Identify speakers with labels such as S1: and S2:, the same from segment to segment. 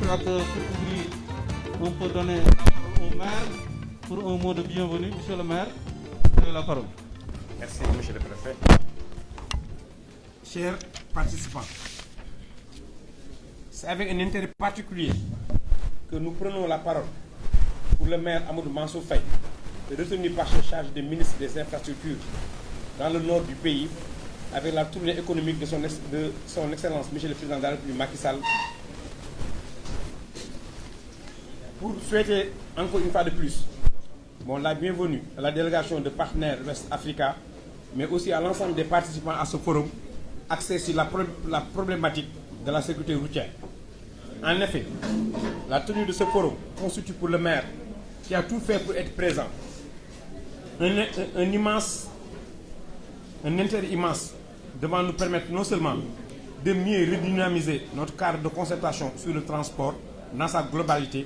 S1: crois que pour ouvrir, on peut donner la parole au maire pour un mot de bienvenue. Monsieur le maire, vous avez la parole.
S2: Merci, monsieur le préfet. Chers participants, c'est avec un intérêt particulier que nous prenons la parole pour le maire Amadou Mansour Faye, retenu par ce charge des ministres des infrastructures dans le nord du pays, avec la tournée économique de son Excellence, Monsieur le Président de la République Macky Sall, pour souhaiter encore une fois de plus la bienvenue à la délégation de partenaires West Africa, mais aussi à l'ensemble des participants à ce forum axé sur la problématique de la sécurité routière. En effet, la tenue de ce forum constitue pour le maire, qui a tout fait pour être présent, un intérêt immense devant nous permettre non seulement de mieux redynamiser notre cadre de concertation sur le transport dans sa globalité,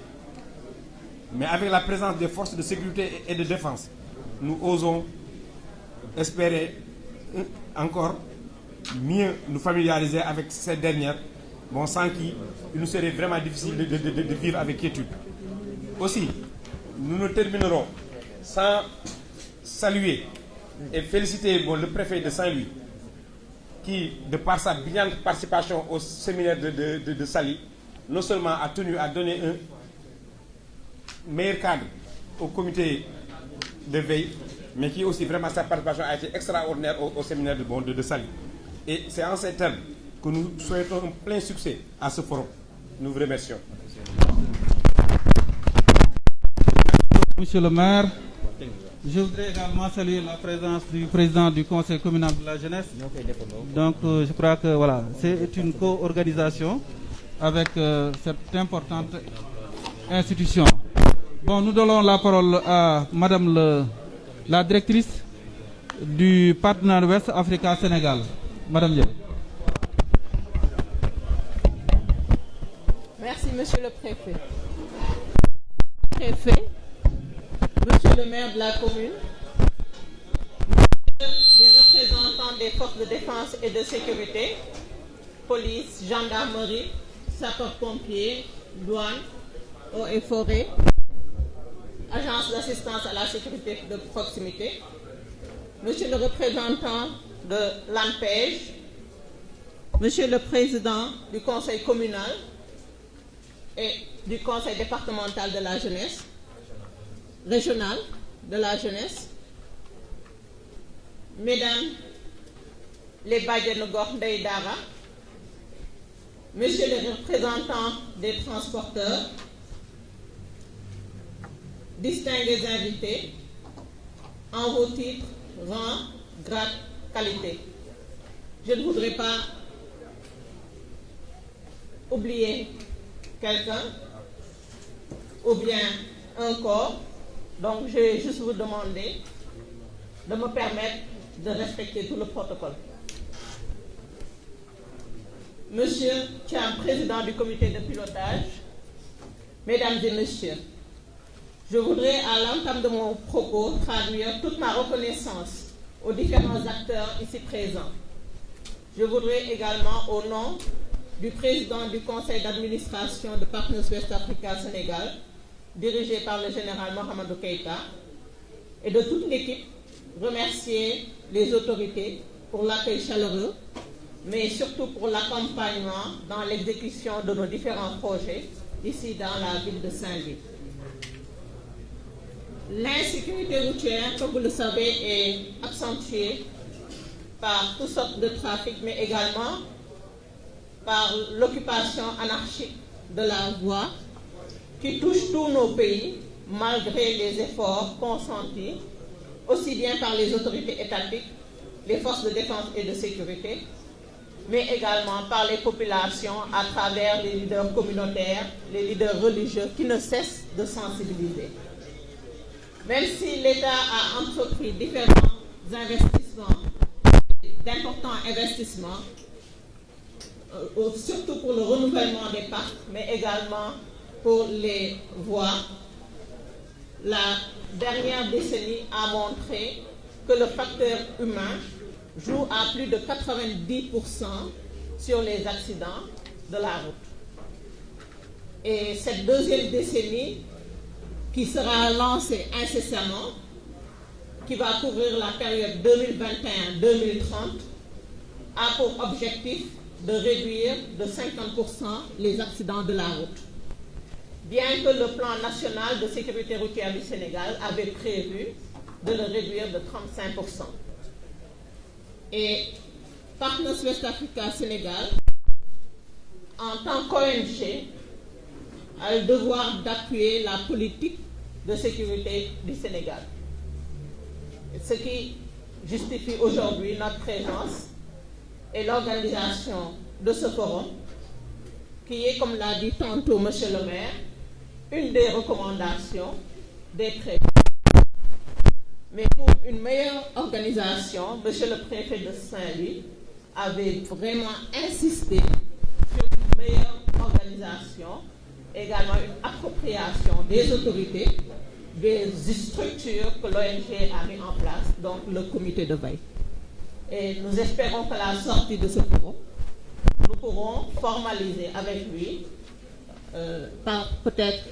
S2: mais avec la présence des forces de sécurité et de défense, nous osons espérer encore mieux nous familiariser avec ces dernières, sans qui il nous serait vraiment difficile de vivre avec quiétude. Aussi, nous ne terminerons sans saluer et féliciter le préfet de Saint-Louis, qui, de par sa brillante participation au séminaire de Saly, non seulement a tenu à donner un meilleur cadre au comité de veille, mais qui aussi vraiment sa participation a été extraordinaire au séminaire de Saly. Et c'est en ces termes que nous souhaitons un plein succès à ce forum. Nous vous remercions.
S1: Monsieur le maire, je voudrais également saluer la présence du président du conseil communal de la jeunesse. Donc je crois que voilà, c'est une co-organisation avec cette importante institution. Nous donnons la parole à madame la directrice du partenariat West Africa Sénégal. Madame Diop.
S3: Merci, monsieur le préfet. Monsieur le maire de la commune, les représentants des forces de défense et de sécurité, police, gendarmerie, sapeurs-pompiers, douane, eaux et forêts, agence d'assistance à la sécurité de proximité, monsieur le représentant de l'ANPEJ, monsieur le président du conseil communal et du conseil départemental de la jeunesse, régional de la jeunesse, mesdames les Badiane Gor Ndeye Dara, monsieur le représentant des transporteurs, distingués invités, en vos titres, rang, grade, qualité. Je ne voudrais pas oublier quelqu'un ou bien un corps, donc je vais juste vous demander de me permettre de respecter tout le protocole. Monsieur Thiam, président du comité de pilotage, mesdames et messieurs, je voudrais à l'entame de mon propos traduire toute ma reconnaissance aux différents acteurs ici présents. Je voudrais également, au nom du président du conseil d'administration de Partners West Africa Sénégal, dirigé par le général Mohamedou Keïta, et de toute l'équipe, remercier les autorités pour l'accueil chaleureux, mais surtout pour l'accompagnement dans l'exécution de nos différents projets ici dans la ville de Saint-Louis. L'insécurité routière, comme vous le savez, est accentuée par toutes sortes de trafic, mais également par l'occupation anarchique de la voie qui touche tous nos pays, malgré les efforts consentis, aussi bien par les autorités étatiques, les forces de défense et de sécurité, mais également par les populations à travers les leaders communautaires, les leaders religieux qui ne cessent de sensibiliser. Même si l'État a entrepris différents investissements, d'importants investissements, surtout pour le renouvellement des parcs, mais également pour les voies, la dernière décennie a montré que le facteur humain joue à plus de 90% sur les accidents de la route. Et cette deuxième décennie, qui sera lancée incessamment, qui va couvrir la période 2021-2030, a pour objectif de réduire de 50% les accidents de la route. Bien que le plan national de sécurité routière du Sénégal avait prévu de le réduire de 35%. Et Partners West Africa Sénégal, en tant qu'ONG, a le devoir d'appuyer la politique de sécurité du Sénégal. Ce qui justifie aujourd'hui notre présence et l'organisation de ce forum, qui est, comme l'a dit tantôt M. le maire, une des recommandations des traités. Mais pour une meilleure organisation, M. le préfet de Saint-Louis avait vraiment insisté sur une meilleure organisation, également une appropriation des autorités, des structures que l'ONG a mis en place, donc le comité de veille. Et nous espérons qu'à la sortie de ce forum, nous pourrons formaliser avec lui, par peut-être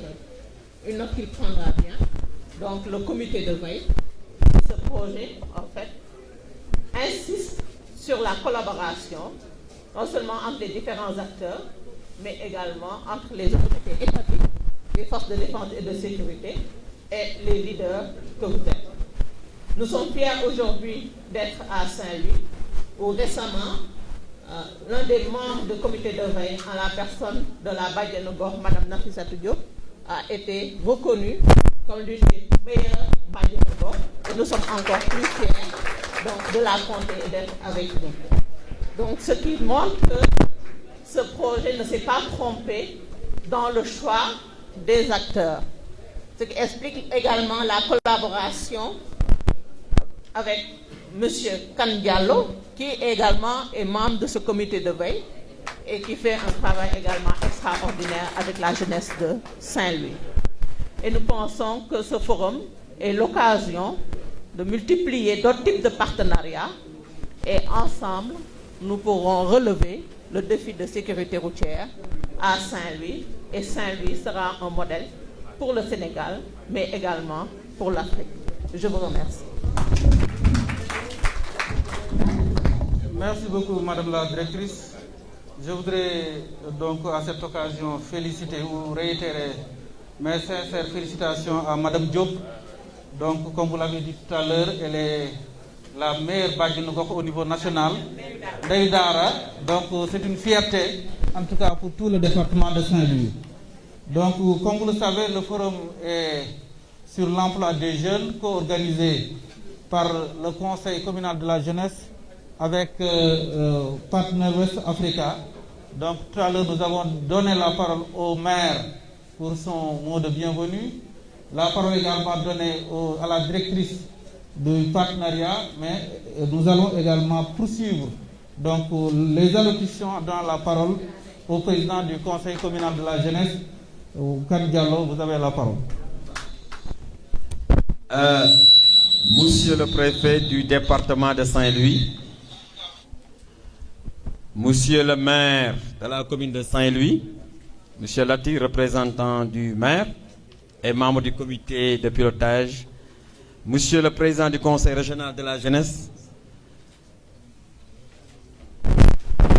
S3: une note qu'il prendra bien, donc le comité de veille. Ce projet, en fait, insiste sur la collaboration, non seulement entre les différents acteurs, mais également entre les autorités étatiques, les forces de défense et de sécurité, et les leaders que vous êtes. Nous sommes fiers aujourd'hui d'être à Saint-Louis, où récemment, l'un des membres du comité de veille, en la personne de la Badianougor, Mme Nafissatou Diop, a été reconnu comme l'une des meilleures Badianougor, et nous sommes encore plus fiers donc, de la compter et d'être avec nous. Donc, ce qui montre que ce projet ne s'est pas trompé dans le choix des acteurs. Ce qui explique également la collaboration avec M. Kandialo, qui également est membre de ce comité de veille et qui fait un travail également extraordinaire avec la jeunesse de Saint-Louis. Et nous pensons que ce forum est l'occasion de multiplier d'autres types de partenariats et ensemble, nous pourrons relever le défi de sécurité routière à Saint-Louis, et Saint-Louis sera un modèle pour le Sénégal, mais également pour l'Afrique. Je vous remercie.
S1: Merci beaucoup, Madame la Directrice. Je voudrais donc à cette occasion féliciter ou réitérer mes sincères félicitations à Madame Diop. Donc, comme vous l'avez dit tout à l'heure, elle est la meilleure Badianougor au niveau national. Daïdara, donc c'est une fierté, en tout cas pour tout le département de Saint-Louis. Donc, comme vous le savez, le forum est sur l'emploi des jeunes, co-organisé par le Conseil communal de la jeunesse avec Partners West Africa. Donc, tout à l'heure, nous avons donné la parole au maire pour son mot de bienvenue. La parole est également donnée à la directrice du partenariat, mais nous allons également poursuivre donc, les allocutions dans la parole au président du Conseil communal de la jeunesse. Kane Diallo, vous avez la parole.
S4: Monsieur le préfet du département de Saint-Louis, Monsieur le maire de la commune de Saint-Louis, Monsieur Lati, représentant du maire et membre du comité de pilotage, Monsieur le président du conseil régional de la jeunesse,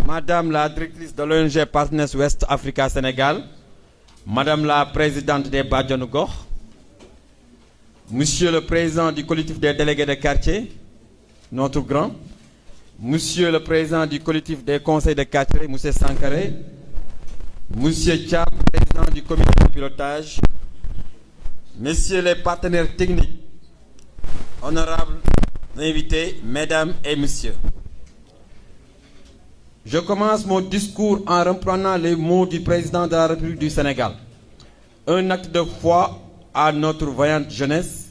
S4: Madame la directrice de l'ONG Partners West Africa Sénégal, Madame la présidente des Badianougor, Monsieur le président du collectif des délégués de quartier, notre grand, Monsieur le président du collectif des conseils de quartier, Monsieur Sankaré, Monsieur Tchap, président du comité de pilotage, Messieurs les partenaires techniques, honorables invités, Mesdames et Messieurs. Je commence mon discours en reprenant les mots du président de la République du Sénégal. Un acte de foi à notre vaillante jeunesse,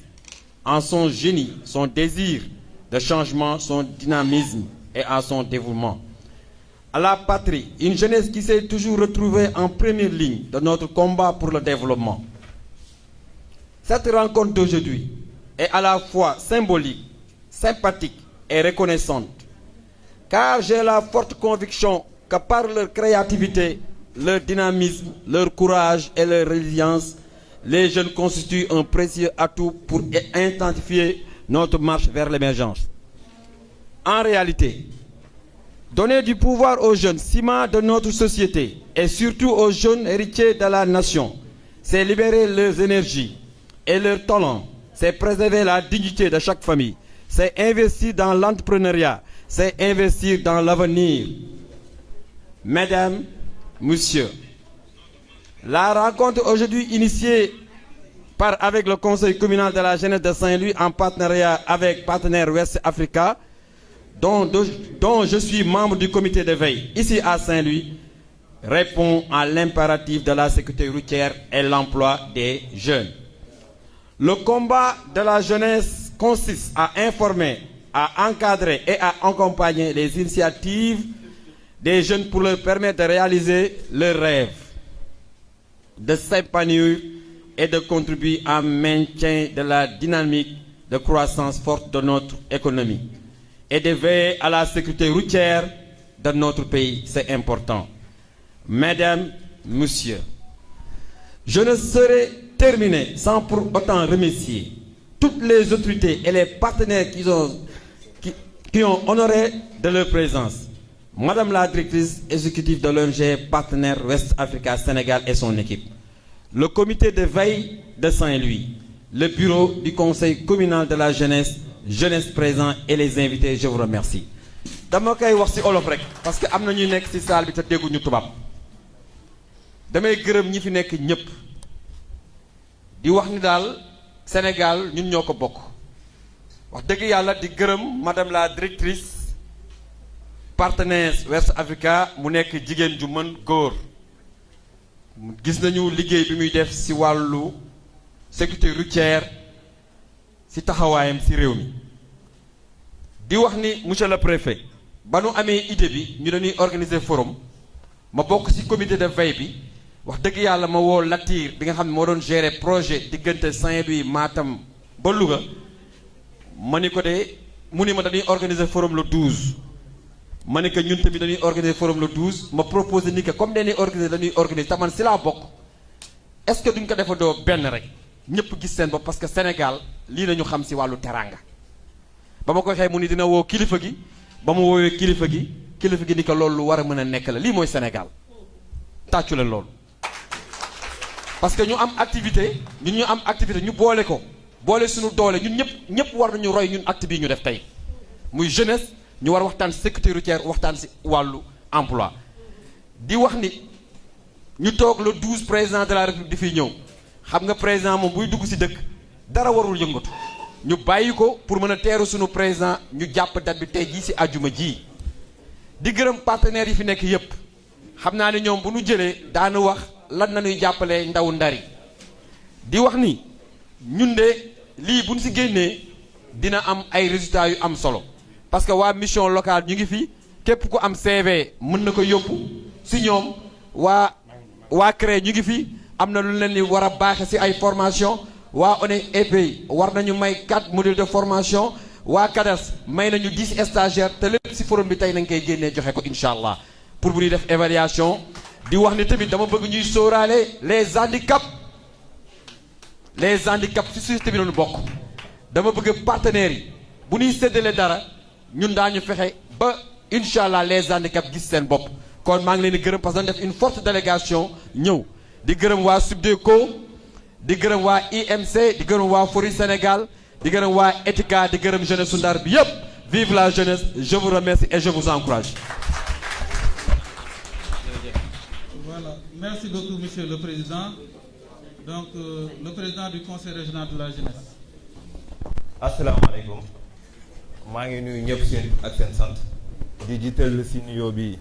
S4: en son génie, son désir de changement, son dynamisme et à son dévouement. À la patrie, une jeunesse qui s'est toujours retrouvée en première ligne de notre combat pour le développement. Cette rencontre d'aujourd'hui est à la fois symbolique, sympathique et reconnaissante, car j'ai la forte conviction que par leur créativité, leur dynamisme, leur courage et leur résilience, les jeunes constituent un précieux atout pour intensifier notre marche vers l'émergence. En réalité, donner du pouvoir aux jeunes, ciment de notre société, et surtout aux jeunes héritiers de la nation, c'est libérer leurs énergies et leurs talents, c'est préserver la dignité de chaque famille, c'est investir dans l'entrepreneuriat, c'est investir dans l'avenir. Mesdames, Messieurs, la rencontre aujourd'hui initiée avec le Conseil communal de la jeunesse de Saint-Louis en partenariat avec Partenaires West Africa, dont je suis membre du comité de veille ici à Saint-Louis, répond à l'impératif de la sécurité routière et l'emploi des jeunes. Le combat de la jeunesse consiste à informer, à encadrer et à accompagner les initiatives des jeunes pour leur permettre de réaliser leurs rêves, de s'épanouir et de contribuer au maintien de la dynamique de croissance forte de notre économie et de veiller à la sécurité routière de notre pays. C'est important. Mesdames, Messieurs, je ne saurais terminer sans pour autant remercier toutes les autorités et les partenaires qui ont honoré de leur présence. Madame la directrice exécutive de l'ONG Partenaires West Africa Sénégal et son équipe, le comité de veille de Saint-Louis, le bureau du conseil communal de la jeunesse présent et les invités, je vous remercie. dama koy wax ci olof rek parce que am na ñuy nekk ci salle bi te dégguñu tubaab damay gërëm ñi fi nekk ñëpp di wax ni daal Sénégal ñun ñoo ko bokk wax dëgg yàlla di gërëm madame la directrice Partenaires West Africa mu nekk jigéen ju mën góor gis nañu liggéey bi muy def ci wàllu sécurité routière ci taxawaayam ci réew mi di wax ni monsieur le préfet ba nu amee idée bi ñu dañuy organiser forum ma bokk ci comité de veille bi wax dëgg yàlla ma woo Latir bi nga xam ne moo doon gérer projet diggante Saint-Louis Matam ba Louga ma ni ko de mu ni ma dañuy organiser forum le 12 ma ne que ñun tamit dañuy organiser forum le 12 ma proposé ni que comme dañuy organiser te man si laa bokk est-ce que duñ ko defandoo benn rek ñëpp gis seen bopp parce que Sénégal lii nañu xam si wàllu teranga ba ma ko waxee mu ni dina woo kilifa gi ba mu woowee kilifa gi ni ko loolu lu war a mën a nekk la lii mooy Sénégal tàccu leen loolu parce que ñu am activité ñu boole ko boole suñu doole ñun ñëpp war nañu roy ñun acte bii ñu def tey muy jeunesse ñu war waxtaan sécurité routière waxtaan ci wàllu emploi di wax ni ñu toog le 12 président de la république di fiy ñëw xam nga président moom buy dugg ci dëkk dara warul yëngatu ñu bàyyi ko pour mën a teeru suñu président ñu jàpp date bi tey jii ci àjjuma ji di gërëm partenaires yi fi nekk yépp xam naa ne ñoom bu ñu jëlee daanu wax lan nañuy jàppalee ndaw ndari di wax ni ñun de lii buñ ci génnee dina am ay résultats yu am solo parce que waa mission locale ñu ngi fi képp ku am CV mën na ko yóbbu ci ñoom waa CREI ñu ngi fi am na lu leen di war a baaxe ci ay formation waa ONEP war nañu may 4 modules de formation waa CADES may nañu 10 stagiaires te lépp ci forum bi tey nañ koy génnee joxe ko incha allah pour bu ñuy def évaluation di wax ni tamit dama bëgg ñuy sóoraale les handicaps ci société bi doon bokk dama bëgg partenaires yi bu ñuy séddale dara ñun daañu fexe ba incha allah les handicaps gis seen bopp kon maa ngi leen di gërëm parce que dañu def une forte délégation ñëw di gërëm waa Subdeco di gërëm waa IMC di gërëm waa Fori Sénégal di gërëm waa Etika di gërëm jeunesse su Ndar bi yépp vive la jeunesse je vous remercie et je vous encourage.
S1: Voilà, merci beaucoup monsieur le président. Donc le président du conseil régional de la jeunesse.
S5: asalaamaaleykum maa ngi nuyu ñëpp seen ak seen sant di jiital si nuyoo bi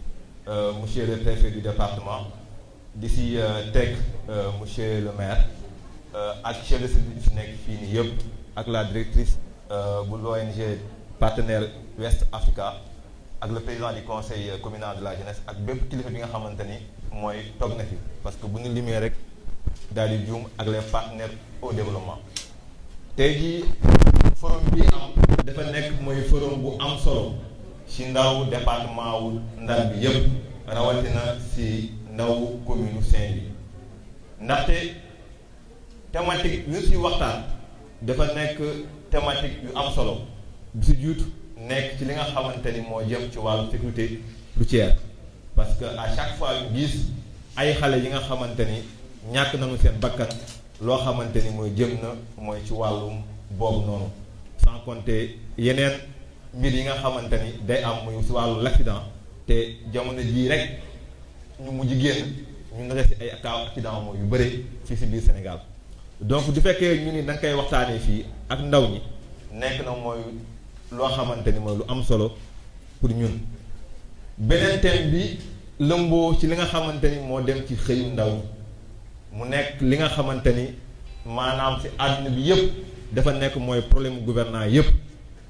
S5: monsieur le préfet du département di si teg monsieur le maire ak chef de service fi nekk fii nii yëpp ak la directrice bu l'ONG Partenaires West Africa ak le président du conseil communal de la jeunesse ak bépp kilifa bi nga xamante ni mooy toog na fi parce que bu ñu limee rek daal di juum ak les partenaires au développement. tey jii forum bi am dafa nekk mooy forum bu am solo ci ndaw département wu Ndar bi yëpp rawatina ci ndaw commune Saint-Louis ndaxte thématique yu si waxtaan dafa nekk thématique yu am solo bi si juut nekk ci li nga xamante ni moo jëm ci wàllu sécurité routière parce que à chaque fois ñu gis ay xale yi nga xamante ni ñàkk nañu seen bakkan loo xamante ni mooy jëm na mooy ci wàllum boobu noonu sans compter yeneen mbir yi nga xamante ni day am muy si wàllu l'accident te jamono jii rek ñu mujj génn ñu nga si ay cas accident mooy yu bëre fii si biir Sénégal donc du fekkee ñu ni da nga koy waxtaanee fii ak ndaw ñi nekk na mooy loo xamante ni mooy lu am solo pour ñun beneen thème bi lëmboo ci li nga xamante ni moo dem ci xëyu ndaw ñi mu nekk li nga xamante ni maanaam ci àdduna bi yëpp dafa nekk mooy problème gouvernant yëpp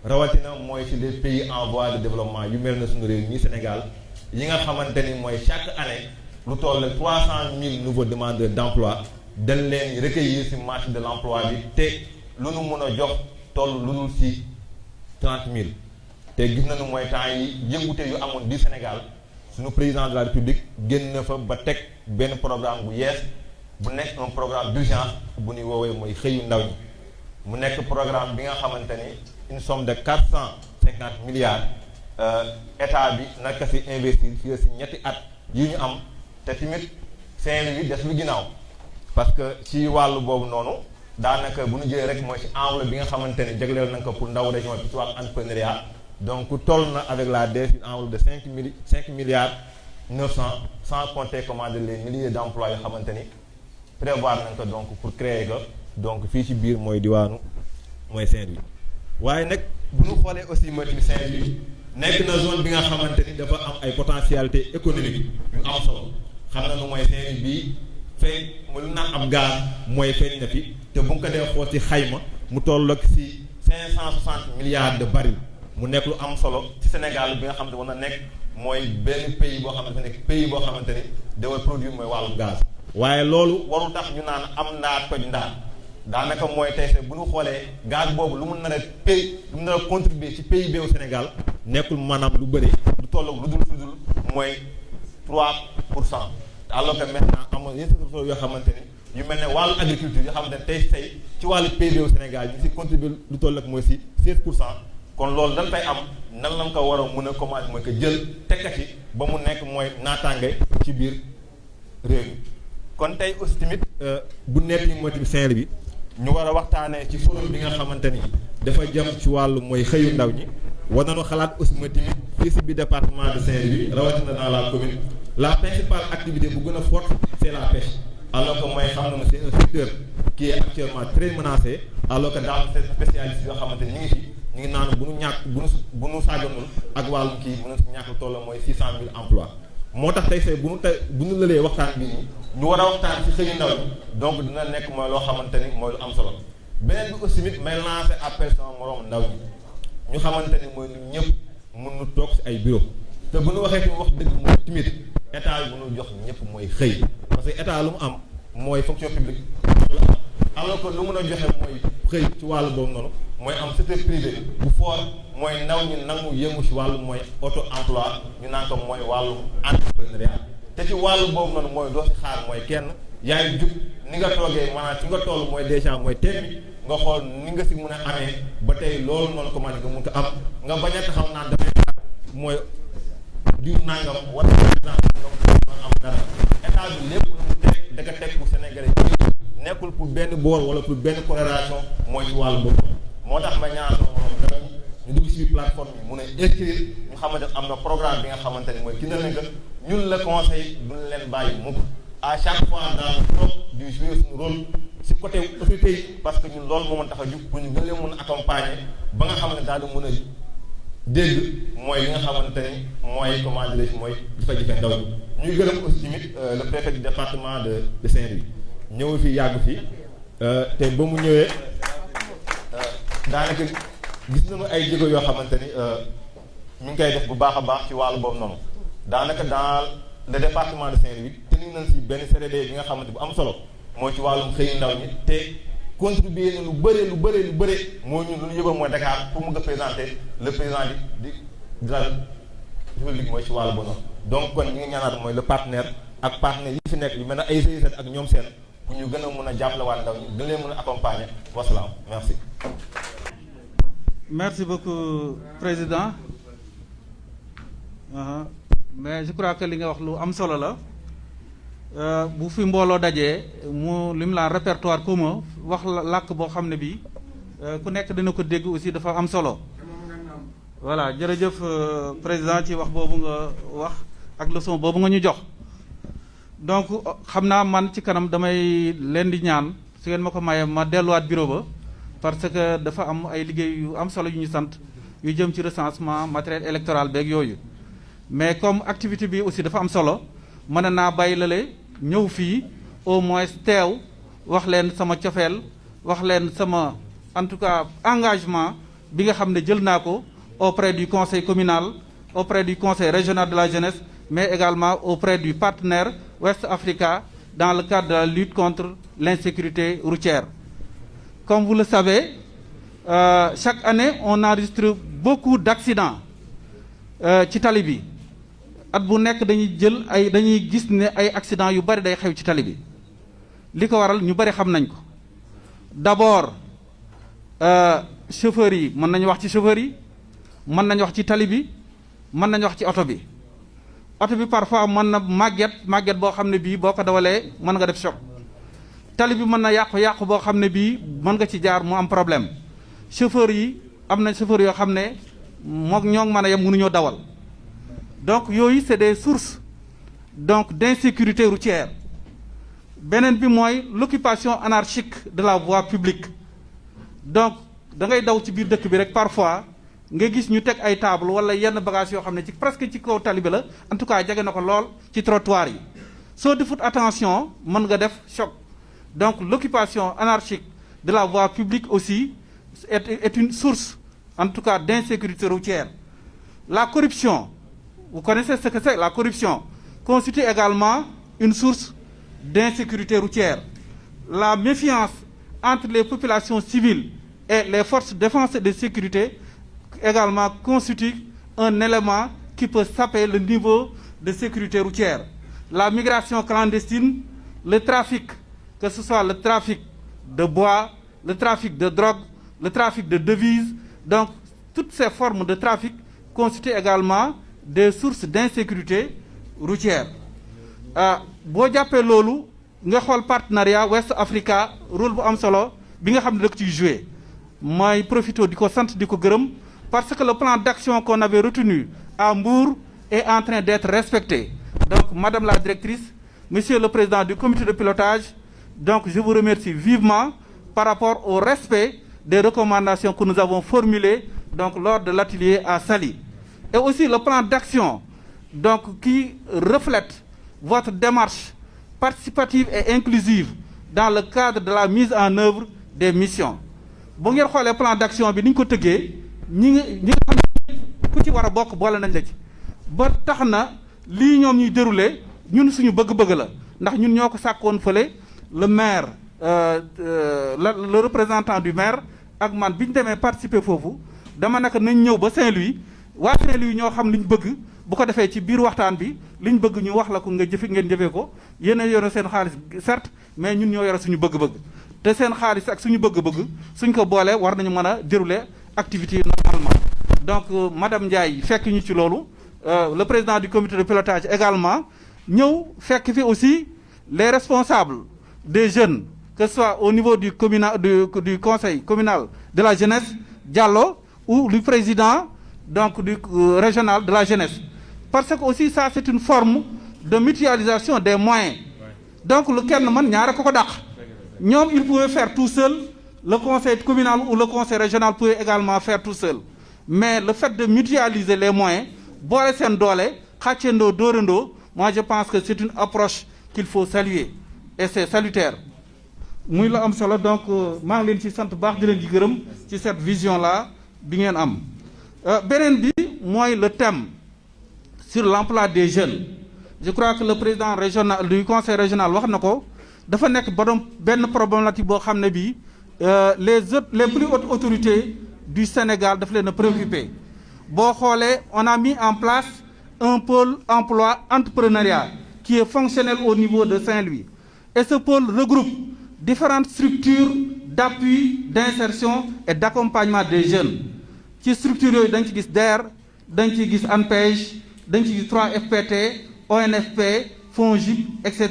S5: rawatina mooy ci les pays en voie de développement yu mel na suñu réew ñi Sénégal yi nga xamante ni mooy chaque année lu toll 300 000 nouveaux demandeurs d'emploi dañ leen recueillir ci marché de l'emploi bi te lu nu mën a jox toll lu dul ci 30 000 te gis nañu mooy temps yi yëngute yu amoon di Sénégal suñu président de la République génn na fa ba teg benn programme bu yees bu nekk un programme d'urgence bu ñuy woowee mooy xëyu ndaw ñi mu nekk programme bi nga xamante ni une somme de 450 milliards état bi naka ci investir fii ci ñetti at yi ñu am te tamit Saint-Louis des lu ginnaaw parce que ci wàllu boobu noonu daanaka bu ñu jëlee rek mooy ci enveloppe bi nga xamante ni jagleel nañ ko pour ndaw région bi ci wàllu entrepreneuriat donc toll na avec la DES une enveloppe de 5 milliards 900 sans compter comment les milliers d'emplois yoo xamante ni prévoir nañ ko donc pour créer ko donc fii ci biir mooy diwaanu mooy Saint-Louis waaye nag bu ñu xoolee aussi mooy tamit Saint-Louis nekk na zone bi nga xamante ni dafa am ay potentialité économique yu am solo xam na nu mooy Saint-Louis bii feeñ mu lu naan am gaz mooy feeñ na fi te bu nga ko dee xool ci xayma mu toll ak ci 560 milliards de barils mu nekk lu am solo ci Sénégal bi nga xamante war na nekk mooy benn pays boo xamante ne pays boo xamante ni daway produire mooy wàllu gaz waaye loolu warul tax ñu naan am ndaa toj ndaa daanaka mooy tey bu ñu xoolee gaz boobu lu mu nar a lu mu nar a contribuer ci PIB au Sénégal nekkul maanaam lu bëri lu toll lu dul mooy 3% alors que maintenant amoon yenn secteurs yoo xamante ni yu mel ne wàllu agriculture yoo xamante ne tey ci wàllu PIB au Sénégal ñu si contribuer lu toll ak mooy si 16%. kon loolu dañ fay am nan lañ ko war a mën a commencer mooy ko jël tekkati ba mu nekk mooy naataange ci biir réew mi kon tey aussi tamit bu nekk ni mooy tamit Saint-Louis bi ñu war a waxtaanee ci forum bi nga xamante ni dafa jëm ci wàllu mooy xëyu ndaw ñi war nañu xalaat aussi mooy tamit fii si biir département de Saint-Louis rawatina dans la commune la principale activité bu gën a forte c'est la pêche alors que mooy xam nañu c'est un secteur qui est actuellement très menacé alors que dans ces spécialistes yoo xamante ni ñu ngi fi ñu ngi naan bu nu ñàkk bu nu saaganul ak wàllum kii bu nu ñàkk toll mooy 600 000 emplois moo tax tey bu nu lëlee waxtaan bi nii ñu war a waxtaan ci xëyu ndaw donc dina nekk mooy loo xamante ni mooy lu am solo beneen bi aussi may lancer appel sama moroom ndaw ñi ñu xamante ni mooy ñun ñëpp mun nu toog ci ay bureau te bu nu waxee ci wax dëgg mooy timide état bi bu nu jox ñëpp mooy xëy parce que état lu mu am mooy fonction publique alors que lu mun a joxe mooy xëy ci wàllu boobu noonu mooy am secteur privé bu fort mooy ndaw ñi nangu yëngu ci wàllu mooy auto emploi ñu naan ko mooy wàllu entrepreneuriat te ci wàllu boobu noonu mooy doo ci xaar mooy kenn yaay jug ni nga toogee maanaam ci nga toll mooy déjà mooy thème bi nga xool ni nga si mën a amee ba tey loolu noonu commencé nga mun ko am nga bañ a taxaw naan damay mooy diw nangam wala nga am dara état bi lépp lu mu teg da nga teg pour Sénégalais yi nekkul pour benn boor wala pour benn corrélation mooy ci wàllu boobu moo tax ma ñaan sama morom dara ñu dugg ci plateforme bi mun a inscrire ñu xamante am na programme bi nga xamante ni mooy ki na nga ñun la conseil duñ leen bàyyi mukk à chaque fois dans le top du jouer suñu rôle ci côté autorité yi parce que ñun loolu moo mën tax a jug pour ñu gën leen mën a accompagner ba nga xam ne daal di mën a dégg mooy li nga xamante ni mooy comment dirais-je mooy jafe-jafe ndaw ñuy gërëm aussi tamit le préfet du département de Saint-Louis ñëw fi yàgg fi te ba mu ñëwee daanaka gis nañu ay jéego yoo xamante ni ñu ngi koy def bu baax a baax ci wàllu boobu noonu daanaka dans le département de Saint-Louis tenu nañ si benn CRD bi nga xamante bu am solo mooy ci wàllum xëyu ndaw ñi te contribuer na lu bëree moo ñun lu ñu yëgoon mooy Dakar pour mu nga présenter le président de la République mooy ci wàllu boobu noonu donc kon ñi ngi ñaanaat mooy le partenaire ak partenaires yi fi nekk yu mel ne ay GIZ ak ñoom seen pour ñu gën a mën a jàppale waat ndaw ñi gën leen mën a accompagner wasalaam merci.
S1: Merci beaucoup président mais je crois que li nga wax lu am solo la bu fi mbooloo dajee mu lim la répertoire commun wax làkk boo xam ne bii ku nekk dina ko dégg aussi dafa am solo voilà jërëjëf président ci wax boobu nga wax ak leçon boobu nga ñu jox donc xam naa man ci kanam damay leen di ñaan su ngeen ma ko mayee ma delluwaat bureau ba parce que dafa am ay liggéey yu am solo yu ñu sant yu jëm ci recensement matériel électoral beeg yooyu mais comme activité bi aussi dafa am solo mën naa bàyyi lale ñëw fii au moins teew wax leen sama cofeel wax leen sama en tout cas engagement bi nga xam ne jël naa ko auprès du conseil communal auprès du conseil régional de la jeunesse mais également auprès du partenaire Ouest Africa dans le cadre de la lutte contre l'insécurité routière. Comme vous le savez, chaque année on enregistre beaucoup d'accidents ci tali bi at bu nekk dañuy gis ne ay accidents yu bari day xew ci tali bi li ko waral ñu bari xam nañ ko d'abord chauffeurs yi mën nañu wax ci chauffeurs yi mën nañu wax ci tali bi mën nañu wax ci oto bi parfois mën na màgget boo xam ne bii boo ko dawalee mën nga def choc tali bi mën na yàqu boo xam ne bii mën nga ci jaar mu am problème chauffeurs yi am na chauffeurs yoo xam ne mook ñoo mën a yem mënuñoo dawal donc yooyu c'est des sources donc d'insécurité routière beneen bi mooy l'occupation anarchique de la voie publique donc da ngay daw ci biir dëkk bi rek parfois nga gis ñu teg ay table wala yenn bagage yoo xam ne ci presque ci kaw tali bi la en tout cas jege na ko lool ci trottoir yi soo defut attention mën nga def choc donc l'occupation anarchique de la voie publique aussi est une source en tout cas d'insécurité routière. La corruption, vous connaissez ce que c'est, la corruption constitue également une source d'insécurité routière. La méfiance entre les populations civiles et les forces de défense et de sécurité également constitue un élément qui peut saper le niveau de sécurité routière. La migration clandestine, le trafic, que ce soit le trafic de bois, le trafic de drogue, le trafic de devises, donc toutes ces formes de trafic constituent également des sources d'insécurité routière. boo jàppee loolu nga xool partenariat West Africa rôle bu am solo bi nga xam ne da ko ciy joué mooy profité di ko sant di ko gërëm parce que le plan d'action qu'on avait retenu à Mbour est en train d'être respecté. Donc madame la directrice, monsieur le président du comité de pilotage, donc je vous remercie vivement par rapport au respect des recommandations que nous avons formulées donc lors de l'atelier à Saly. Et aussi le plan d'action donc qui reflète votre démarche participative et inclusive dans le cadre de la mise en œuvre des missions. bu ngeen xoolee plan d'action bi ni ñu ko tëggee ñi nga xam ne ku ci war a bokk boole nañ la ci ba tax na lii ñoom ñuy dérouler ñun suñu bëgg-bëgg la ndax ñun ñoo ko sàkkoon fële le maire le représentant du maire ak man bi ñu demee participer foofu dama naka nañ ñëw ba Saint-Louis waa Saint-Louis ñoo xam li ñu bëgg bu ko defee ci biir waxtaan bi li ñu bëgg ñu wax la ko ngeen jëfee ko yéen a yore seen xaalis certes mais ñun ñoo yore suñu bëgg-bëgg te seen xaalis ak suñu bëgg-bëgg suñ ko boolee war nañu mën a dérouler activité yi normalement. Donc madame Ndiaye fekk ñu ci loolu le président du comité de pilotage également ñëw fekk fi aussi les responsables des jeunes que ce soit au niveau du du conseil communal de la jeunesse Diallo ou du président donc du régional de la jeunesse. Parce que aussi ça c'est une forme de mutualisation des moyens. Donc lu kenn man ñaara ko dàq. ñoom il pouvait faire tout seul, le conseil communal ou le conseil régional pouvait également faire tout seul. Mais le fait de mutualiser les moyens, boole seen doole, xàccendoo dóorandoo, moi je pense que c'est une approche qu'il faut saluer et c'est salutaire. muy la am solo donc maa ngi leen ci sant baax di leen di gërëm ci cette vision là bi ngeen am. beneen bi mooy le thème sur l'emploi des jeunes. Je crois que le président régional du conseil régional wax na ko. dafa nekk benn problématique boo xam ne bii les plus hautes autorités du Sénégal daf leen a préoccupé boo xoolee on a mis en place un pôle emploi entrepreneuriat qui est fonctionnel au niveau de Saint-Louis. Et ce pôle regroupe différentes structures d'appui, d'insertion et d'accompagnement des jeunes. Ci structures yooyu dañ ci gis DER, dañ ci gis ANPEJ, dañ ci gis 3FPT, ONFP, FONGIP, etc.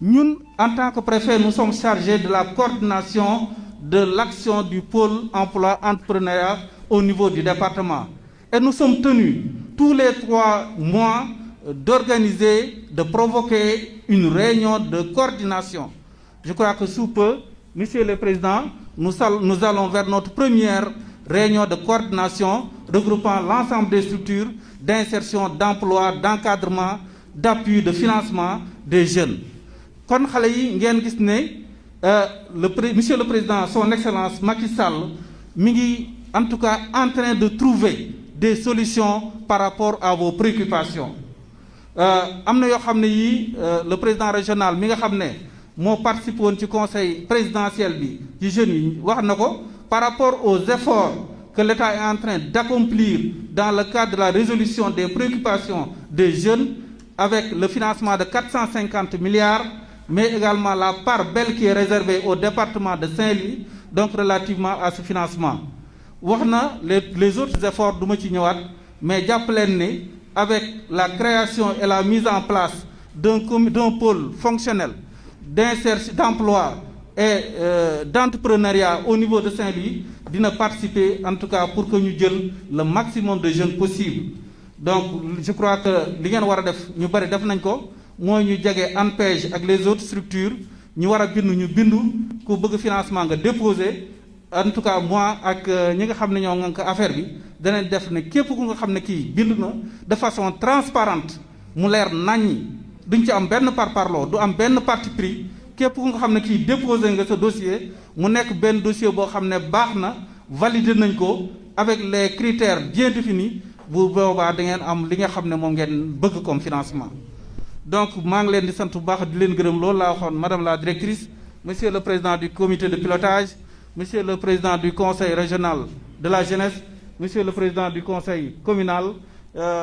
S1: Nous, en tant que préfet, nous sommes chargés de la coordination de l'action du pôle emploi entrepreneuriat au niveau du département. Et nous sommes tenus tous les 3 mois d'organiser, de provoquer une réunion de coordination. Je crois que sous peu, Monsieur le Président, nous allons vers notre première réunion de coordination regroupant l'ensemble des structures d'insertion, d'emploi, d'encadrement, d'appui, de financement des jeunes. Kon xalé yi ngeen gis né Monsieur le Président, son Excellence Macky Sall mi ngi en tout cas en train de trouver des solutions par rapport à vos préoccupations. Amna yo xamné yi le président régional mi nga xamné mo participé won ci conseil présidentiel bi ci jeunes yi wax nako par rapport aux efforts que l'État est en train d'accomplir dans le cadre de la résolution des préoccupations des jeunes avec le financement de 450 milliards, mais également la part belle qui est réservée au département de Saint-Louis, donc relativement à ce financement. Les autres efforts du ma ci ñëwaat, mais jàpp leen ne avec la création et la mise en place d'un pôle fonctionnel d'insertion, d'emploi et d'entrepreneuriat au niveau de Saint-Louis, dina participer en tout cas pour que ñu jël le maximum de jeunes possible. Donc je crois que li ngeen war a def ñu bari def nañ ko mooy ñu jege ANPEJ ak les autres structures ñu war a bindu ñu bindu ku bëgg financement nga déposer. En tout cas moi ak ñi nga xam ne ñoo ngank affaire bi danañ def ne képp ku nga xam ne kii bind na de façon transparente mu leer naññi duñ ci am benn parparloo du am benn parti pris képp ku nga xam ne kii déposé nga sa dossier mu nekk benn dossier boo xam ne baax na validé nañ ko avec les critères bien définis bu boobaa da ngeen am li nga xam ne moom ngeen bëgg comme financement. Donc maa ngi leen di sant bu baax di leen gërëm loolu laa waxoon madame la directrice, monsieur le président du comité de pilotage, monsieur le président du conseil régional de la jeunesse, monsieur le président du conseil communal,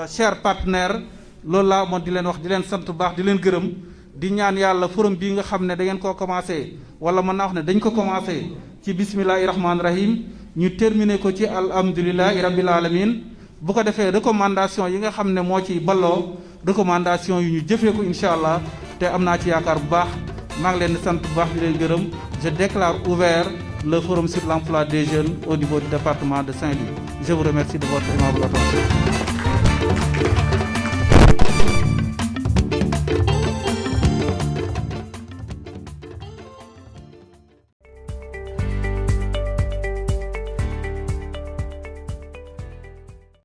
S1: chers partenaires, loolu laa moom di leen wax di leen sant bu baax di leen gërëm di ñaan yàlla forum bii nga xam ne da ngeen koo commencé wala mën naa wax ne dañ ko commencé ci bismillahi rahmaani rahim ñu terminé ko ci alhamdulillahi rabbil alamin bu ko defee recommandation yi nga xam ne moo ci balloo recommandation yu ñu jëfee ko incha allah te am naa ci yaakaar bu baax maa ngi leen di sant bu baax di leen gërëm. Je déclare ouvert le forum sur l'emploi des jeunes au niveau du département de Saint-Louis. Je vous remercie de votre aimable attention.